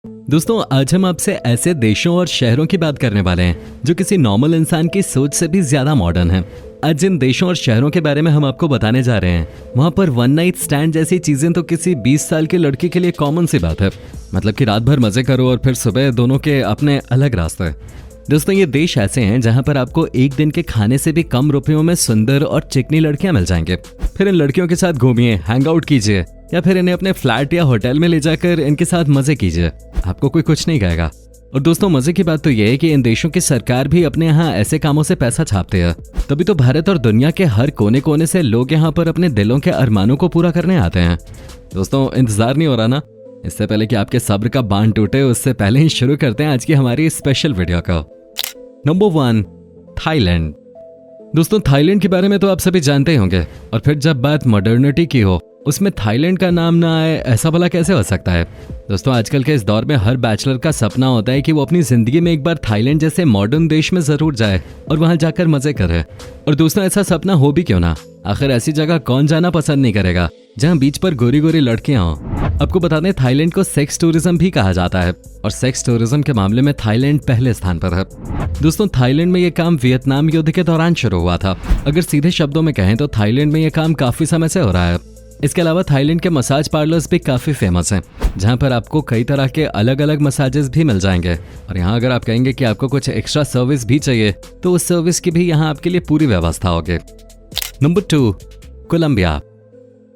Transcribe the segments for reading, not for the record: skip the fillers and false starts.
दोस्तों, आज हम आपसे ऐसे देशों और शहरों की बात करने वाले हैं जो किसी नॉर्मल इंसान की सोच से भी ज्यादा मॉडर्न हैं। आज जिन देशों और शहरों के बारे में हम आपको बताने जा रहे हैं, वहाँ पर वन नाइट स्टैंड जैसी चीजें तो किसी 20 साल की लड़की के लिए कॉमन सी बात है। मतलब कि रात भर मजे करो और फिर सुबह दोनों के अपने अलग रास्ते। दोस्तों, ये देश ऐसे हैं जहाँ पर आपको एक दिन के खाने से भी कम रुपयों में सुंदर और चिकनी लड़कियां मिल जाएंगे। फिर इन लड़कियों के साथ घूमिए, हैंग आउट कीजिए या फिर इन्हें अपने फ्लैट या होटल में ले जाकर इनके साथ मजे कीजिए, आपको कोई कुछ नहीं कहेगा। और दोस्तों, मजे की बात तो यह है कि इन देशों की सरकार भी अपने यहाँ ऐसे कामों से पैसा छापते हैं। तभी तो भारत और दुनिया के हर कोने कोने से लोग यहाँ पर अपने दिलों के अरमानों को पूरा करने आते हैं। दोस्तों, इंतजार नहीं हो रहा ना? इससे पहले कि आपके सब्र का बांध टूटे, उससे पहले ही शुरू करते हैं आज की हमारी स्पेशल वीडियो का। Number 1, Thailand. दोस्तों, थाईलैंड के बारे में तो आप सभी जानते ही होंगे। और फिर जब बात मॉडर्निटी की हो, उसमें थाईलैंड का नाम ना आए, ऐसा भला कैसे हो सकता है? दोस्तों, आजकल के इस दौर में हर बैचलर का सपना होता है कि वो अपनी जिंदगी में एक बार थाईलैंड जैसे मॉडर्न देश में जरूर जाए और वहां जाकर मजे करे। और दोस्तों, ऐसा सपना हो भी क्यों ना? आखिर ऐसी जगह कौन जाना पसंद नहीं करेगा जहां बीच पर गोरी गोरी लड़कियां हों। आपको बता दें, थाईलैंड को सेक्स टूरिज्म भी कहा जाता है और सेक्स टूरिज्म के मामले में थाईलैंड पहले स्थान पर है। दोस्तों, थाईलैंड में यह काम वियतनाम युद्ध के दौरान शुरू हुआ था। अगर सीधे शब्दों में कहें तो थाईलैंड में यह काम काफी समय से हो रहा है। इसके अलावा थाईलैंड के मसाज पार्लर्स भी काफी फेमस हैं, जहां पर आपको कई तरह के अलग अलग मसाजेस भी मिल जाएंगे। और यहाँ अगर आप कहेंगे कि आपको कुछ एक्स्ट्रा सर्विस भी चाहिए तो उस सर्विस की भी यहाँ आपके लिए पूरी व्यवस्था होगी। Number 2, Colombia.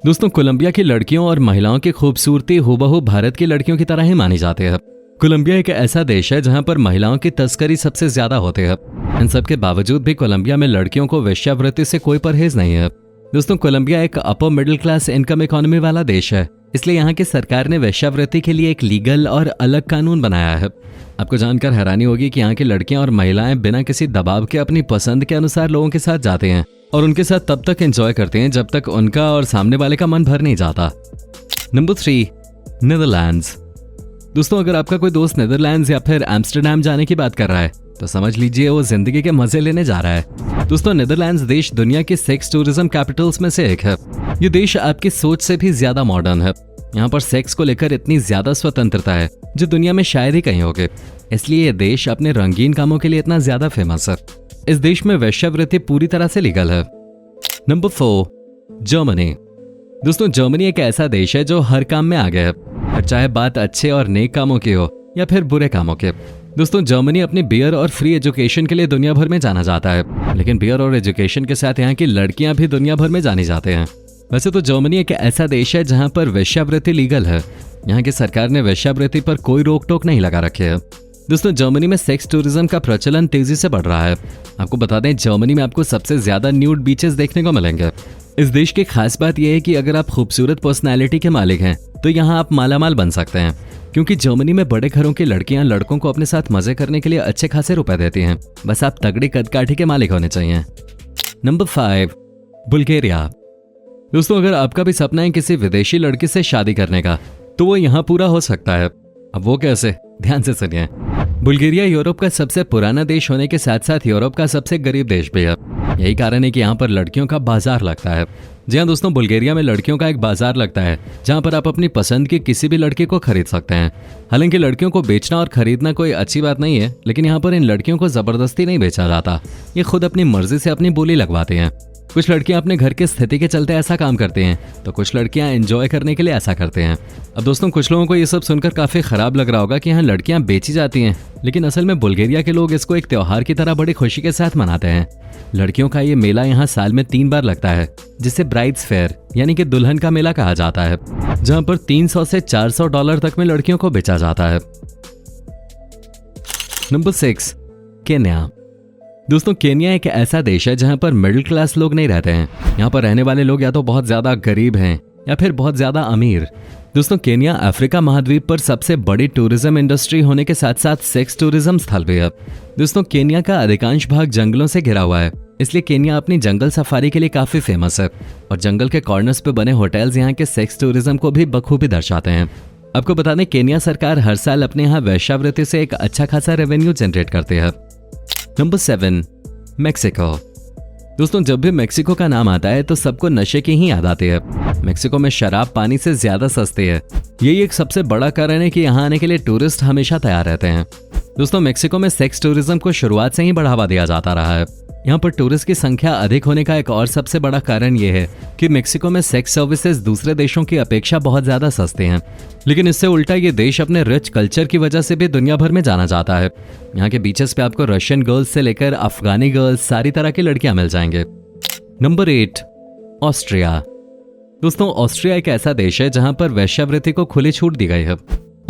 दोस्तों, कोलंबिया की लड़कियों और महिलाओं की खूबसूरती हूबहू भारत की लड़कियों की तरह ही मानी जाती है। कोलंबिया एक ऐसा देश है जहां पर महिलाओं की तस्करी सबसे ज्यादा होती है। इन सब के बावजूद भी कोलंबिया में लड़कियों को वेश्यावृत्ति से कोई परहेज नहीं है। दोस्तों, कोलंबिया एक upper middle class income economy वाला देश है, इसलिए यहाँ की सरकार ने वेश्यावृत्ति के लिए एक लीगल और अलग कानून बनाया है। आपको जानकर हैरानी होगी कि यहाँ की लड़कियां और महिलाएं बिना किसी दबाव के अपनी पसंद के अनुसार लोगों के साथ जाते हैं और उनके साथ तब तक एंजॉय करते हैं जब तक उनका और सामने वाले का मन भर नहीं जाता। Number 3, Netherlands. दोस्तों, अगर आपका कोई दोस्त नीदरलैंड्स या फिर एम्स्टर्डम जाने की बात कर रहा है तो समझ लीजिए वो जिंदगी के मजे लेने जा रहा है। दोस्तों, नीदरलैंड्स देश दुनिया की सेक्स टूरिज्म कैपिटल्स में से एक है। ये देश आपकी सोच से भी ज्यादा मॉडर्न है। यहाँ पर सेक्स को लेकर इतनी ज्यादा स्वतंत्रता है जो दुनिया में शायद ही कहीं होगी। इसलिए ये देश अपने रंगीन कामों के लिए इतना ज्यादा फेमस है। इस देश में वेश्यावृत्ति पूरी तरह से लीगल है। Number 4, Germany. दोस्तों, जर्मनी एक ऐसा देश है जो हर काम में आगे है, और चाहे बात अच्छे और नेक कामों की हो या फिर बुरे कामों के। दोस्तों, जर्मनी अपनी बियर और फ्री एजुकेशन के लिए दुनिया भर में जाना जाता है, लेकिन बियर और एजुकेशन के साथ यहाँ की लड़कियां भी दुनिया भर में जानी जाते हैं। वैसे तो जर्मनी एक ऐसा देश है जहाँ पर वेश्यावृत्ति लीगल है। यहाँ की सरकार ने वेश्यावृत्ति पर कोई रोक टोक नहीं लगा रखी है। दोस्तों, जर्मनी में सेक्स टूरिज्म का प्रचलन तेजी से बढ़ रहा है। आपको बता दें, जर्मनी में आपको सबसे ज्यादा न्यूड बीचेस देखने को मिलेंगे। इस देश की खास बात यह है कि अगर आप खूबसूरत पर्सनैलिटी के मालिक हैं तो यहाँ आप मालामाल बन सकते हैं, क्योंकि जर्मनी में बड़े घरों की लड़कियां लड़कों को अपने साथ मजे करने के लिए अच्छे खासे रुपए देती हैं। बस आप तगड़ी कदकाठी के मालिक होने चाहिए। Number 5, Bulgaria. दोस्तों, अगर आपका भी सपना है किसी विदेशी लड़की से शादी करने का तो वो यहाँ पूरा हो सकता है। अब वो कैसे? ध्यान से सुनिए। बुल्गारिया यूरोप का सबसे पुराना देश होने के साथ साथ यूरोप का सबसे गरीब देश भी है। यही कारण है कि यहाँ पर लड़कियों का बाजार लगता है। जी हाँ दोस्तों, बुल्गारिया में लड़कियों का एक बाजार लगता है जहाँ पर आप अपनी पसंद की किसी भी लड़की को खरीद सकते हैं। हालांकि लड़कियों को बेचना और खरीदना कोई अच्छी बात नहीं है, लेकिन यहाँ पर इन लड़कियों को जबरदस्ती नहीं बेचा जाता। ये खुद अपनी मर्जी से अपनी बोली लगवाते हैं। कुछ लड़कियां अपने घर की स्थिति के चलते ऐसा काम करते हैं तो कुछ लड़कियां एंजॉय करने के लिए ऐसा करते हैं। अब दोस्तों, कुछ लोगों को ये सब सुनकर काफी खराब लग रहा होगा कि यहाँ लड़कियां बेची जाती हैं, लेकिन असल में बुल्गारिया के लोग इसको एक त्योहार की तरह बड़ी खुशी के साथ मनाते हैं। लड़कियों का ये मेला यहाँ साल में 3 बार लगता है, जिसे ब्राइड्स फेयर यानी कि दुल्हन का मेला कहा जाता है, जहाँ पर $300 से $400 तक में लड़कियों को बेचा जाता है। Number 6, Kenya. दोस्तों, केन्या एक ऐसा देश है जहां पर मिडिल क्लास लोग नहीं रहते हैं। यहाँ पर रहने वाले लोग या तो बहुत ज्यादा गरीब हैं या फिर बहुत ज्यादा अमीर। दोस्तों, केन्या अफ्रीका महाद्वीप पर सबसे बड़ी टूरिज्म इंडस्ट्री होने के साथ साथ सेक्स टूरिज्म स्थल भी है। दोस्तों, केन्या का अधिकांश भाग जंगलों से घिरा हुआ है, इसलिए केन्या अपनी जंगल सफारी के लिए काफी फेमस है। और जंगल के कॉर्नर्स पे बने होटल्स यहाँ के सेक्स टूरिज्म को भी बखूबी दर्शाते हैं। आपको बता दें, केन्या सरकार हर साल अपने यहाँ वेश्यावृत्ति से एक अच्छा खासा रेवेन्यू जनरेट करती है। Number 7, Mexico. दोस्तों जब भी मेक्सिको का नाम आता है तो सबको नशे की ही याद आती है। मेक्सिको में शराब पानी से ज्यादा सस्ती है। यही एक सबसे बड़ा कारण है कि यहाँ आने के लिए टूरिस्ट हमेशा तैयार रहते हैं। दोस्तों मेक्सिको में सेक्स टूरिज्म को शुरुआत से ही बढ़ावा दिया जाता रहा है। यहाँ पर टूरिस्ट की संख्या अधिक होने का एक और सबसे बड़ा कारण यह है कि मेक्सिको में सेक्स सर्विसेज दूसरे देशों की अपेक्षा बहुत ज्यादा सस्ते हैं। लेकिन इससे उल्टा ये देश अपने रिच कल्चर की वजह से भी दुनिया भर में जाना जाता है। यहाँ के बीचेस पे आपको रशियन गर्ल्स से लेकर अफगानी गर्ल्स सारी तरह की लड़कियां मिल जाएंगे। Number 8, Austria. दोस्तों ऑस्ट्रिया एक ऐसा देश है जहां पर वेश्यावृत्ति को खुली छूट दी गई है।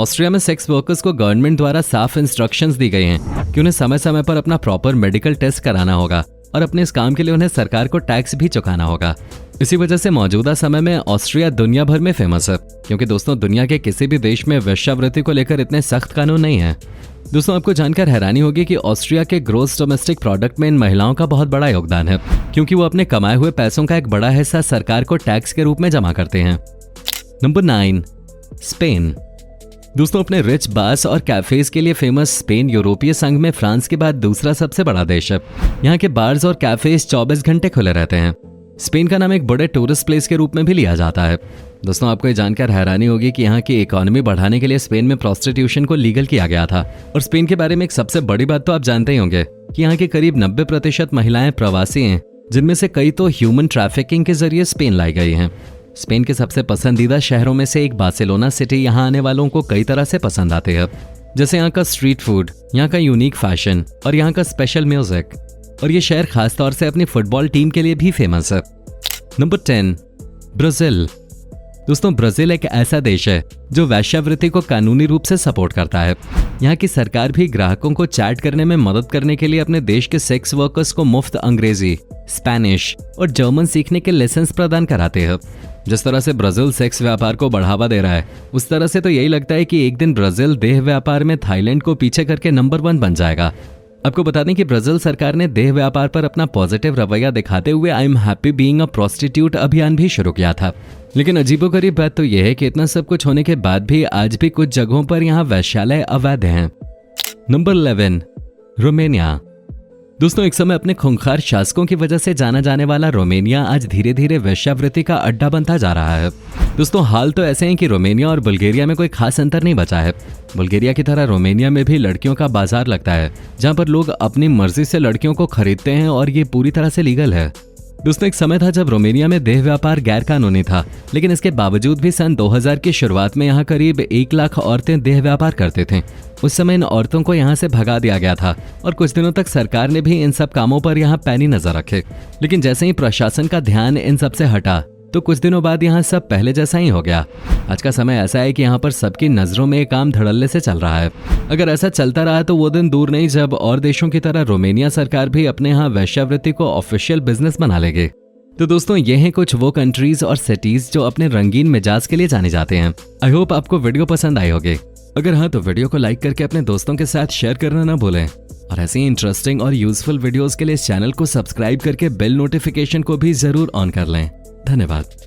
ऑस्ट्रिया में सेक्स वर्कर्स को गवर्नमेंट द्वारा साफ इंस्ट्रक्शंस दी गई हैं कि उन्हें समय समय पर अपना प्रॉपर मेडिकल टेस्ट कराना होगा और अपने इस काम के लिए उन्हें सरकार को टैक्स भी चुकाना होगा। इसी वजह से मौजूदा समय में ऑस्ट्रिया दुनिया भर में फेमस है, क्योंकि दोस्तों दुनिया के किसी भी देश में वेश्यावृत्ति को लेकर इतने सख्त कानून नहीं है। दोस्तों आपको जानकर हैरानी होगी कि ऑस्ट्रिया के ग्रोस डोमेस्टिक प्रोडक्ट में इन महिलाओं का बहुत बड़ा योगदान है, क्योंकि वो अपने कमाए हुए पैसों का एक बड़ा हिस्सा सरकार को टैक्स के रूप में जमा करते हैं। Number 9, Spain. दोस्तों अपने रिच बार्स और कैफेज के लिए फेमस स्पेन यूरोपीय संघ में फ्रांस के बाद दूसरा सबसे बड़ा देश है। यहाँ के बार्स और कैफेज 24 घंटे खुले रहते हैं। स्पेन का नाम एक बड़े टूरिस्ट प्लेस के रूप में भी लिया जाता है। दोस्तों आपको ये जानकर हैरानी होगी कि यहाँ की इकोनॉमी बढ़ाने के लिए स्पेन में प्रोस्टिट्यूशन को लीगल किया गया था। और स्पेन के बारे में एक सबसे बड़ी बात तो आप जानते ही होंगे कि यहाँ के करीब 90% महिलाएं प्रवासी हैं, जिनमें से कई तो ह्यूमन ट्रैफिकिंग के जरिए स्पेन लाई गई हैं। स्पेन के सबसे पसंदीदा शहरों में से एक बार्सिलोना सिटी यहाँ आने वालों को कई तरह से पसंद आते हैं, जैसे यहाँ का स्ट्रीट फूड, यहाँ का यूनिक फैशन और यहाँ का स्पेशल म्यूजिक। और ये शहर खासतौर से अपनी फुटबॉल टीम के लिए भी फेमस है। Number 10, Brazil. दोस्तों ब्राजील एक ऐसा देश है जो वेश्यावृत्ति को कानूनी रूप से सपोर्ट करता है। यहाँ की सरकार भी ग्राहकों को चैट करने में मदद करने के लिए अपने देश के सेक्स वर्कर्स को मुफ्त अंग्रेजी, स्पेनिश और जर्मन सीखने के लाइसेंस प्रदान कराते हैं। जिस तरह से ब्राजील सेक्स व्यापार को बढ़ावा दे रहा है, उस तरह से तो यही लगता है कि एक दिन ब्राजील देह व्यापार में थाईलैंड को पीछे करके नंबर 1 बन जाएगा। आपको बता दें कि ब्राजील सरकार ने देह व्यापार पर अपना पॉजिटिव रवैया दिखाते हुए I am happy being a prostitute अभियान भी शुरू किया था। लेकिन अजीबोगरीब बात तो यह है कि इतना सब कुछ होने के बाद भी आज भी कुछ जगहों पर यहाँ वैश्यालय अवैध हैं। Number 11, Romania. दोस्तों एक समय अपने खूंखार शासकों की वजह से जाना जाने वाला रोमानिया आज धीरे धीरे वेश्यावृत्ति का अड्डा बनता जा रहा है। दोस्तों हाल तो ऐसे हैं कि रोमानिया और बुल्गारिया में कोई खास अंतर नहीं बचा है। बुल्गारिया की तरह रोमानिया में भी लड़कियों का बाजार लगता है, जहां पर लोग अपनी मर्जी से लड़कियों को खरीदते हैं और ये पूरी तरह से लीगल है। दोस्तों एक समय था जब रोमानिया में देह व्यापार गैर कानूनी था, लेकिन इसके बावजूद भी सन 2000 की शुरुआत में यहाँ करीब 1 लाख औरतें देह व्यापार करते थे। उस समय इन औरतों को यहाँ से भगा दिया गया था और कुछ दिनों तक सरकार ने भी इन सब कामों पर यहाँ पैनी नजर रखे। लेकिन जैसे ही प्रशासन का ध्यान इन सब से हटा तो कुछ दिनों बाद यहाँ सब पहले जैसा ही हो गया। आज का समय ऐसा है कि यहाँ पर सबकी नजरों में ये काम धड़ल्ले से चल रहा है। अगर ऐसा चलता रहा तो वो दिन दूर नहीं जब और देशों की तरह रोमानिया सरकार भी अपने यहाँ वैश्यावृत्ति को ऑफिशियल बिजनेस बना लेंगे। तो दोस्तों ये हैं कुछ वो कंट्रीज और सिटीज जो अपने रंगीन मिजाज के लिए जाने जाते हैं। आई होप आपको वीडियो पसंद आई होगी। अगर हाँ तो वीडियो को लाइक करके अपने दोस्तों के साथ शेयर करना ना भूलें और ऐसी इंटरेस्टिंग और यूजफुल वीडियोस के लिए इस चैनल को सब्सक्राइब करके बेल नोटिफिकेशन को भी जरूर ऑन कर लें। धन्यवाद।